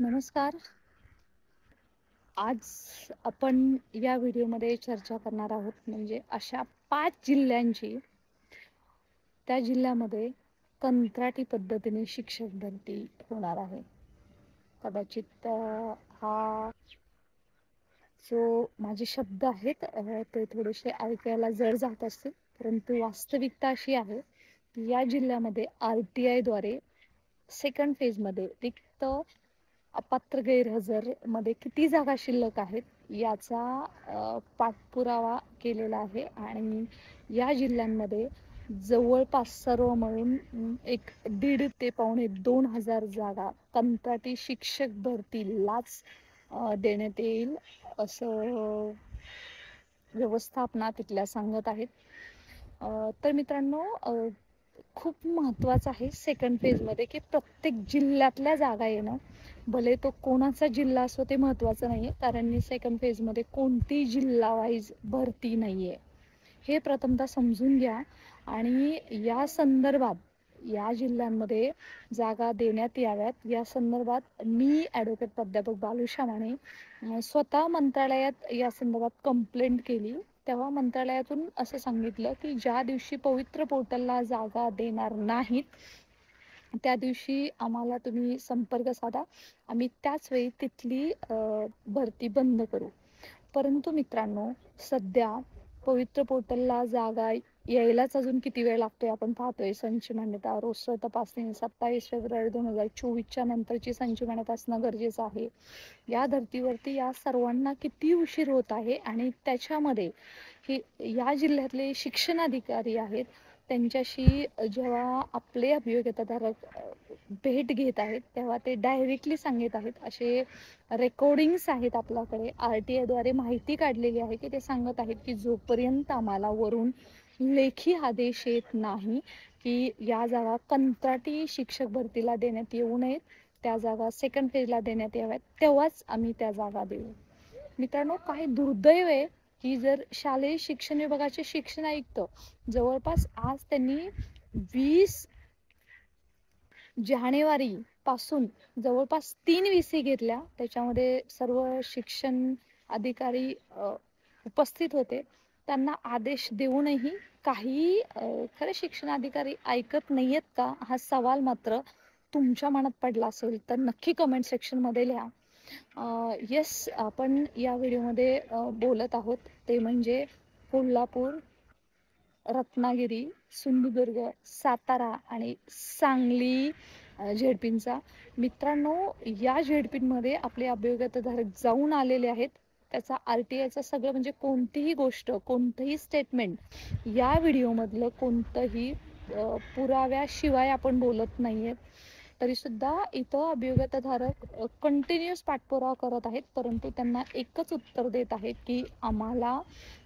नमस्कार. आज आपण या व्हिडिओमध्ये चर्चा करणार आहोत म्हणजे अशा 5 जिल्ह्यांची, त्या जिल्ह्यामध्ये कंत्राटी पद्धतीने शिक्षक भरती होणार आहे. कदाचित हा जो माझे शब्द आहेत ते थोडेसे ऐकायला जड जात असतील, परंतु वास्तविकता अशी आहे की या जिल्ह्यामध्ये RTI द्वारे सेकंड फेजमध्ये रिक्त अपात्र गैरहजर मध्ये किती जागा शिल्लक आहेत याचा पाठपुरावा केलेला आहे आणि या जिल्ह्यांमध्ये जवळपास सर्व मिळून एक 1.5 ते 2,500 जागा कंत्राटी शिक्षक भरतीलाच देण्यात येईल असं व्यवस्थापना तिथल्या सांगत आहेत. तर मित्रांनो, खूप महत्त्वाचं आहे सेकंड फेजमध्ये की प्रत्येक जिल्ह्यातल्या जागा येणं. भले तो कोणाचा जिल्हा असो ते महत्त्वाचं नाही आहे, कारण सेकंड फेजमध्ये कोणती जिल्हा वाईज भरती नाही आहे हे प्रथमतः समजून घ्या. आणि या संदर्भात या जिल्ह्यांमध्ये जागा देण्यात याव्यात या संदर्भात मी ॲडव्होकेट प्राध्यापक बालुशा माने स्वतः मंत्रालयात या संदर्भात कंप्लेंट केली. तेव्हा मंत्रालयातून असं सांगितलं की ज्या दिवशी पवित्र पोर्टलला जागा देणार नाहीत त्या दिवशी आम्हाला तुम्ही संपर्क साधा, आम्ही त्याच वेळी तिथली भरती बंद करू. परंतु मित्रांनो, सध्या पवित्र पोर्टलला जागा यायलाच अजून किती वेळ लागतोय आपण पाहतोय. संच मान्यता, रोस्टर तपासणी 27 फेब्रुवारी 2024च्या नंतरची संच मान्यता असणं गरजेचं आहे. या धर्तीवरती या सर्वांना किती उशीर होत आहे आणि त्याच्यामध्ये हे या जिल्ह्यातले शिक्षणाधिकारी आहेत त्यांच्याशी जेव्हा आपले अभियोग्यताधारक भेट घेत आहेत तेव्हा ते डायरेक्टली सांगत आहेत. असे रेकॉर्डिंग्स आहेत आपल्याकडे, RTI द्वारे माहिती काढलेली आहे की ते सांगत आहेत की जोपर्यंत आम्हाला वरून लेखी आदेश येत नाही की या जागा कंत्राटी शिक्षक भरतीला देण्यात येऊ नयेत, त्या जागा सेकंड फेजला देण्यात याव्यात, तेव्हाच आम्ही त्या जागा देऊ. मित्रांनो, काही दुर्दैव आहे की जर शालेय शिक्षण विभागाचे शिक्षण आयुक्त जवळपास आज त्यांनी 20 जानेवारी पासून जवळपास 3 VC घेतल्या, त्याच्यामध्ये सर्व शिक्षण अधिकारी उपस्थित होते. त्यांना आदेश देऊनही काही खरे शिक्षणाधिकारी ऐकत नाहीयेत का हा सवाल मात्र तुमच्या मनात पडला असेल तर नक्की कमेंट सेक्शनमध्ये लिहा. येस, आपण या व्हिडिओमध्ये बोलत आहोत ते म्हणजे कोल्हापूर, रत्नागिरी, सिंधुदुर्ग, सातारा आणि सांगली झेडपींचा. मित्रांनो, या झेडपींमध्ये आपले अभियोग्यताधारक जाऊन आलेले आहेत. त्याचा RTIचं सगळं म्हणजे कोणतीही गोष्ट, कोणतंही स्टेटमेंट या व्हिडिओमधलं कोणतंही पुराव्याशिवाय आपण बोलत नाहीये. तरीसुद्धा इथं अभियोग्यताधारक कंटिन्युअस पाठपुरावा करत आहेत, परंतु त्यांना एकच उत्तर देत आहेत की आम्हाला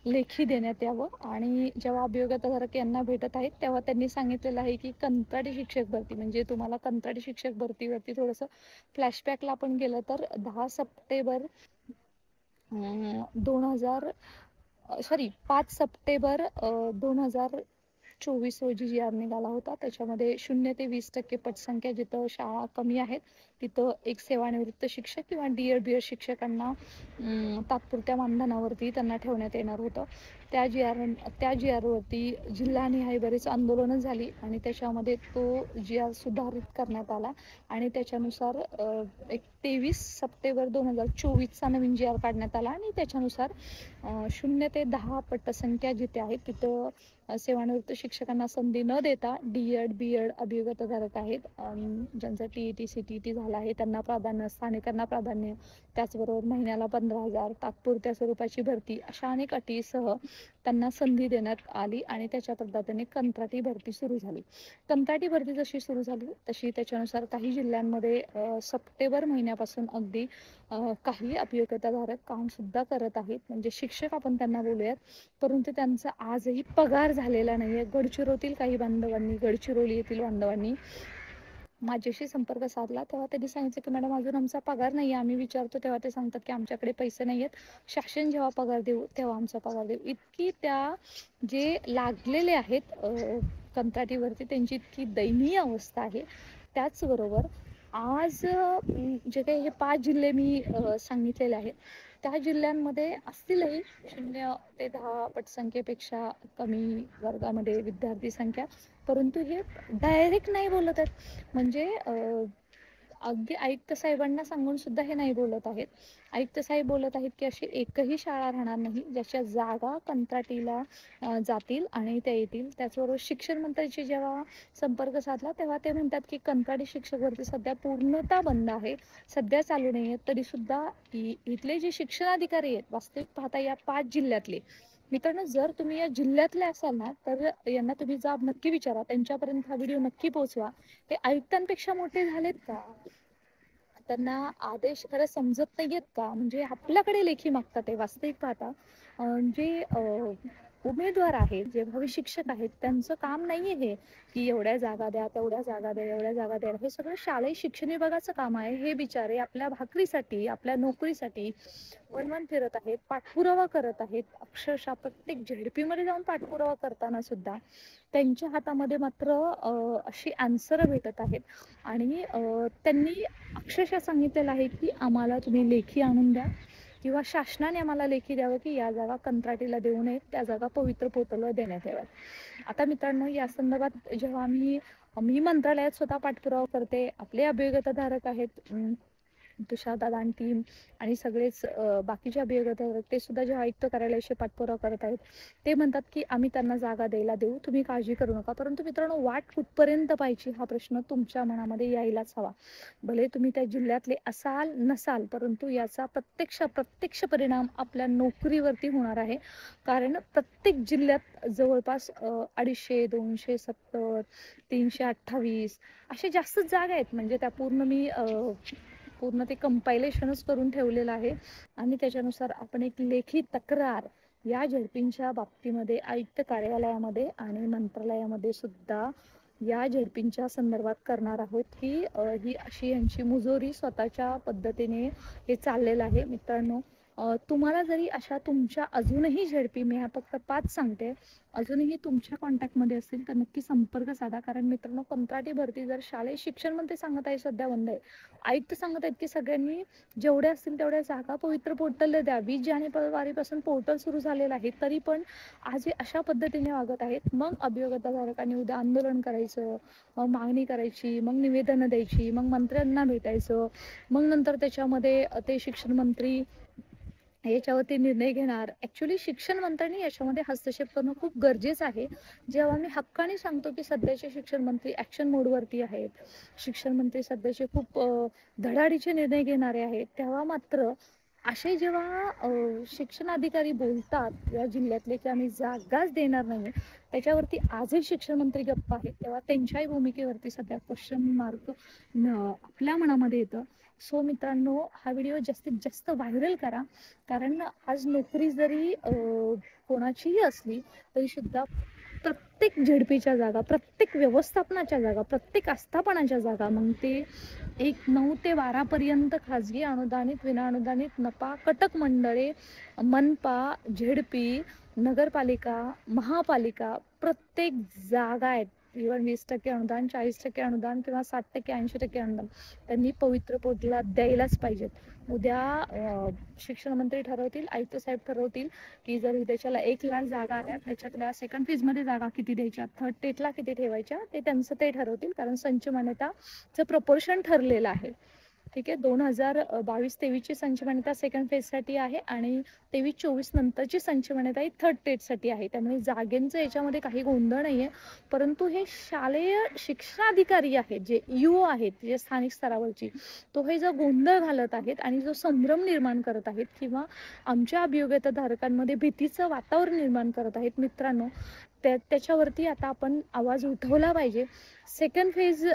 लेखी देण्यात यावं. आणि जेव्हा अभियोग्यताधारक यांना भेटत आहेत तेव्हा त्यांनी सांगितलेलं आहे की कंत्राटी शिक्षक भरती म्हणजे तुम्हाला कंत्राटी शिक्षक भरतीवरती थोडंसं फ्लॅशबॅकला आपण गेलं तर 10 सप्टेंबर 5 सप्टेंबर 2024 रोजी GR निघाला होता. त्याच्यामध्ये 0 ते 20% पटसंख्या जिथं शाळा कमी आहेत तिथं एक सेवानिवृत्त शिक्षक किंवा DED BED शिक्षकांना तात्पुरत्या मानधनावरती त्यांना ठेवण्यात येणार होतं. त्या GR वरती जिल्हानिहाय बरीच आंदोलनं झाली आणि त्याच्यामध्ये तो GR सुधारित करण्यात आला आणि त्याच्यानुसार एक 23 सप्टेंबर 2024चा नवीन GR काढण्यात आला आणि त्याच्यानुसार 0 ते 10 पटसंख्या जिथे आहे तिथं सेवानिवृत्त शिक्षकांना संधी न देता DED BED अभियोग्यताधारक आहेत, ज्यांचा TET CTET झाला आहे त्यांना प्राधान्य, स्थानिकांना प्राधान्य, त्याचबरोबर महिन्याला 15,000 तात्पुरत्या स्वरूपाची भरती अशा अनेक अटीसह त्यांना संधी देण्यात आली आणि त्याच्या पद्धतीने कंत्राटी भरती सुरू झाली. कंत्राटी भरती जशी सुरू झाली तशी त्याच्यानुसार काही जिल्ह्यांमध्ये सप्टेंबर महिन्यापासून अगदी काही अभियोग्यताधारक काम सुद्धा करत आहेत, म्हणजे शिक्षक आपण त्यांना बोलूयात, परंतु त्यांचा आजही पगार झालेला नाहीये. गडचिरोलीतील काही बांधवांनी, गडचिरोली येथील बांधवांनी माझ्याशी संपर्क साधला तेव्हा त्यांनी सांगितलं की मॅडम अजून आमचा पगार नाही आहे. आम्ही विचारतो तेव्हा ते सांगतात की आमच्याकडे पैसे नाही आहेत, शासन जेव्हा पगार देऊ तेव्हा आमचा पगार देऊ. इतकी त्या जे लागलेले आहेत कंत्राटीवरती त्यांची इतकी दयनीय अवस्था आहे. त्याचबरोबर आज जे काही हे 5 जिल्हे मी सांगितलेले आहेत, त्या जिल्ह्यांमध्ये असतीलही 0 ते 10 पटसंख्येपेक्षा कमी वर्गामध्ये विद्यार्थी संख्या, परंतु हे डायरेक्ट नाही बोलत आहेत. म्हणजे अगदी आयुक्त साहेबांना सांगून सुद्धा हे नाही बोलत आहेत. आयुक्त साहेब बोलत आहेत की अशी एकही शाळा राहणार नाही ज्याच्या जागा कंत्राटीला जातील आणि त्या येतील. त्याचबरोबर शिक्षण मंत्र्यांशी जेव्हा संपर्क साधला तेव्हा ते म्हणतात की कंत्राटी शिक्षक भरती सध्या पूर्णतः बंद आहे, सध्या चालू नाही आहे. तरी सुद्धा इथले जे शिक्षणाधिकारी आहेत, वास्तविक पाहता या 5 जिल्ह्यातले मित्रांनो, जर तुम्ही या जिल्ह्यातले असाल ना, तर यांना तुम्ही जाब नक्की विचारा, त्यांच्यापर्यंत हा व्हिडिओ नक्की पोहोचवा. ते आयुक्तांपेक्षा मोठे झालेत का? त्यांना आदेश खरं समजत नाहीयेत का? म्हणजे आपल्याकडे लेखी मागतात ते. वास्तविक पाहता जे उमेदवार आहेत, जे भावी शिक्षक आहेत, त्यांचं काम नाहीये हे की एवढ्या जागा द्या, तेवढ्या जागा द्या, एवढ्या जागा द्या. हे सगळं शालेय शिक्षण विभागाचं काम आहे. हे बिचारे आपल्या भाकरीसाठी, आपल्या नोकरीसाठी वणवण फिरत आहेत, पाठपुरावा करत आहेत. अक्षरशः प्रत्येक झेडपीमध्ये जाऊन पाठपुरावा करताना सुद्धा त्यांच्या हातामध्ये मात्र अशी आन्सर भेटत आहेत. आणि त्यांनी अक्षरशः सांगितलेलं आहे की आम्हाला तुम्ही लेखी आणून द्या किंवा शासनाने आम्हाला लेखी द्यावं की या जागा कंत्राटीला देऊ नयेत, त्या जागा पवित्र पोर्टलवर देण्यात याव्यात. आता मित्रांनो, या संदर्भात जेव्हा मी मंत्रालयात स्वतः पाठपुरावा करते, आपले अभियोग्यताधारक आहेत तुषारदादा आणि टीम आणि सगळेच बाकीचे अभियोग्यताधारक, ते सुद्धा जेव्हा आयुक्त कार्यालयाशी पाठपुरावा करत आहेत, ते म्हणतात की आम्ही त्यांना जागा द्यायला देऊ, तुम्ही काळजी करू नका. परंतु मित्रांनो, वाट कुठपर्यंत पाहिजे हा प्रश्न तुमच्या मनामध्ये यायलाच हवा. भले तुम्ही त्या जिल्ह्यातले असाल नसाल, परंतु याचा प्रत्यक्ष परिणाम आपल्या नोकरीवरती होणार आहे. कारण प्रत्येक जिल्ह्यात जवळपास 250, 270, 328 असे जास्तच जागा आहेत. म्हणजे त्या पूर्ण ते कंपायलेशनच करून ठेवलेलं आहे आणि त्याच्यानुसार आपण एक लेखी तक्रार या झेडपींच्या बाबतीमध्ये आयुक्त कार्यालयामध्ये आणि मंत्रालयामध्ये सुद्धा या झेडपींच्या संदर्भात करणार आहोत की ही अशी यांची मुजोरी स्वतःच्या पद्धतीने हे चाललेलं आहे. मित्रांनो, तुम्हाला जरी अशा तुमच्या अजूनही झेडपी, मी ह्या फक्त 5 सांगते, अजूनही तुमच्या कॉन्टॅक्टमध्ये असतील तर नक्की संपर्क साधा. कारण मित्रांनो, कंत्राटी भरती जर शालेय शिक्षण मंत्री सांगत आहे सध्या बंद आहे, आयुक्त सांगत आहेत की सगळ्यांनी जेवढ्या असतील तेवढ्या जागा पवित्र पोर्टलला द्या. 20 जानेवारीपासून पोर्टल सुरू झालेलं आहे, तरी पण आज हे अशा पद्धतीने वागत आहेत. मग अभियोगताधारकांनी उद्या आंदोलन करायचं, मग मागणी करायची, मग निवेदनं द्यायची, मग मंत्र्यांना भेटायचं, मग नंतर त्याच्यामध्ये ते शिक्षण मंत्री याच्यावरती निर्णय घेणार. ॲक्च्युली शिक्षण मंत्र्यांनी याच्यामध्ये हस्तक्षेप करणं खूप गरजेचं आहे. जेव्हा मी हक्काने सांगतो की सध्याचे शिक्षण मंत्री ॲक्शन मोडवरती आहेत, शिक्षण मंत्री सध्याचे खूप धडाडीचे निर्णय घेणारे आहेत, तेव्हा मात्र असे जेव्हा शिक्षण अधिकारी बोलतात या जिल्ह्यातले की आम्ही जागाच देणार नाही, त्याच्यावरती आजही शिक्षण मंत्री गप्प आहेत, तेव्हा त्यांच्याही भूमिकेवरती सध्या क्वेश्चन मार्क आपल्या मनामध्ये येतं. सो मित्रांनो, हा व्हिडिओ जास्तीत जास्त व्हायरल करा. कारण आज नोकरी जरी कोणाचीही असली तरी सुद्धा प्रत्येक झेडपीच्या जागा, प्रत्येक व्यवस्थापनाच्या जागा, प्रत्येक आस्थापनाच्या जागा, मग ते 9 ते 12 पर्यंत खाजगी, अनुदानित, विनाअनुदानित, नपा, कटक मंडळे, मनपा, झेडपी, नगरपालिका, महापालिका, प्रत्येक जागा आहेत. इव्हन 20% अनुदान, 40% अनुदान किंवा 60%, 80% अनुदान त्यांनी पवित्र पोर्टलला द्यायलाच पाहिजेत. उद्या शिक्षण मंत्री ठरवतील, आयुक्त साहेब ठरवतील की जर त्याच्याला 1 लाख जागा आल्या, त्याच्यातल्या सेकंड फेजमध्ये जागा किती द्यायच्या, थर्ड टेटला किती ठेवायच्या, ते त्यांचं ते ठरवतील. कारण संच मान्यताचं प्रपोर्शन ठरलेलं आहे. ठीक आहे, 2022-23ची संच मान्यता सेकंड फेजसाठी आहे आणि 23-24 नंतरची संच मान्यता ही थर्ड टेटसाठी आहे. त्यामुळे जागेंचं याच्यामध्ये काही गोंधळ नाही आहे. परंतु हे शालेय शिक्षणाधिकारी आहेत, जे ईओ आहेत, जे स्थानिक स्तरावरची, तो हे जो गोंधळ घालत आहेत आणि जो संभ्रम निर्माण करत आहेत किंवा आमच्या अभियोग्यताधारकांमध्ये भीतीचं वातावरण निर्माण करत आहेत, मित्रांनो, त्याच्यावरती आता आपण आवाज उठवला पाहिजे. सेकंड फेज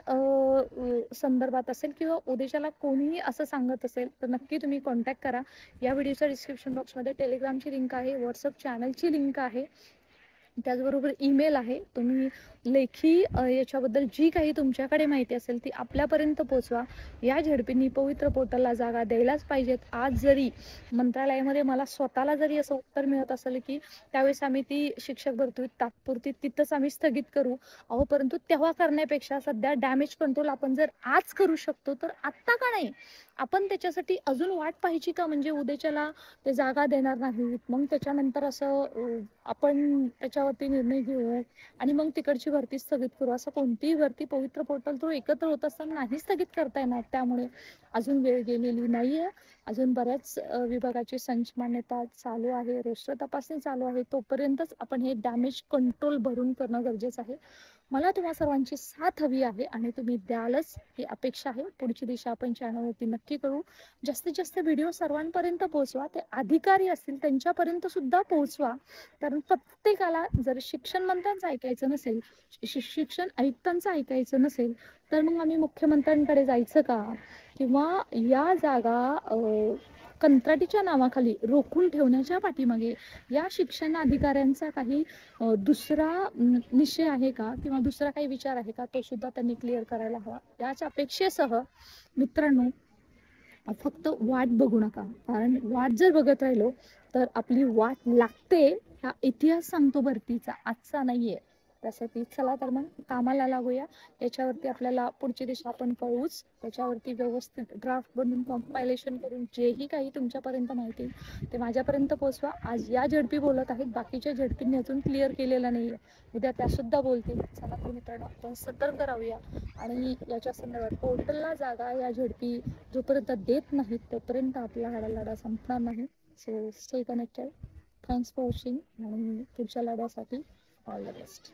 संदर्भात असेल किंवा उद्देशाला कोणीही असं सांगत असेल तर नक्की तुम्ही कॉन्टॅक्ट करा. या व्हिडिओच्या डिस्क्रिप्शन बॉक्समध्ये टेलिग्रामची लिंक आहे, व्हॉट्सअप चॅनलची लिंक आहे. त्याचबरोबर ईमेल आहे. तुम्ही लेखी याच्याबद्दल जी काही तुमच्याकडे माहिती असेल ती आपल्यापर्यंत पोहोचवा. या झेडपींनी पवित्र पोर्टलला जागा द्यायलाच पाहिजेत. आज जरी मंत्रालयामध्ये मला स्वतःला जरी असं उत्तर मिळत असेल की त्यावेळेस आम्ही ती शिक्षक भरती तात्पुरती तिथंच आम्ही स्थगित करू. परंतु तेव्हा करण्यापेक्षा सध्या डॅमेज कंट्रोल आपण जर आज करू शकतो तर आत्ता का नाही? आपण त्याच्यासाठी अजून वाट पाहायची का? म्हणजे उद्याच्याला ते जागा देणार नाहीत, मग त्याच्यानंतर असं आपण त्याच्यावरती निर्णय घेऊ आणि मग तिकडची भरती स्थगित करू. असं कोणतीही भरती पवित्र पोर्टल तो एकत्र होत असताना नाही स्थगित करता येणार. त्यामुळे अजून वेळ गेलेली नाहीये. अजून बऱ्याच विभागाची संच मान्यता चालू आहे, रोस्टर तपासणी चालू आहे. तोपर्यंतच आपण हे डॅमेज कंट्रोल भरून करणं गरजेचं आहे. मला तुम्हा सर्वांची साथ हवी आहे आणि तुम्ही द्यालच ही अपेक्षा आहे. पुढची दिशा आपण चॅनलवरती नक्की करू. जास्तीत जास्त व्हिडिओ सर्वांपर्यंत पोहोचवा. ते अधिकारी असतील त्यांच्यापर्यंत सुद्धा पोहोचवा. कारण प्रत्येकाला जर शिक्षण मंत्र्यांचं ऐकायचं नसेल, शिक्षण आयुक्तांचं ऐकायचं नसेल तर मग आम्ही मुख्यमंत्र्यांकडे जायचं का? किंवा या जागा कंत्राटीच्या नावाखाली रोखून ठेवण्याच्या पाठीमागे या शिक्षण अधिकाऱ्यांचा काही दुसरा निश्चय आहे का? किंवा दुसरा काही विचार आहे का? तो सुद्धा त्यांनी क्लिअर करायला हवा. याच अपेक्षेसह मित्रांनो, फक्त वाट बघू नका. कारण वाट जर बघत राहिलो तर आपली वाट लागते. हा इतिहास सांगतो भरतीचा, आजचा नाहीये. त्यासाठी चला तर मग कामाला लागूया. याच्यावरती आपल्याला पुढची दिशा आपण कळूच. त्याच्यावरती व्यवस्थित ड्राफ्ट बनवून कम्पायलेशन करून जेही काही तुमच्यापर्यंत माहिती ते माझ्यापर्यंत पोहोचवा. आज या झेडपी बोलत आहेत, बाकीच्या झेडपींनी अजून क्लिअर केलेलं नाहीये. उद्या त्या सुद्धा बोलतील. चला तर मित्रांनो, आपण सतर्क राहूया आणि याच्या संदर्भात पोर्टलला जागा या झेडपी जोपर्यंत देत नाहीत तोपर्यंत आपला हा लढा संपणार नाही. So stay connected. Thanks for watching आणि पुढच्या लढ्यासाठी ऑल द बेस्ट.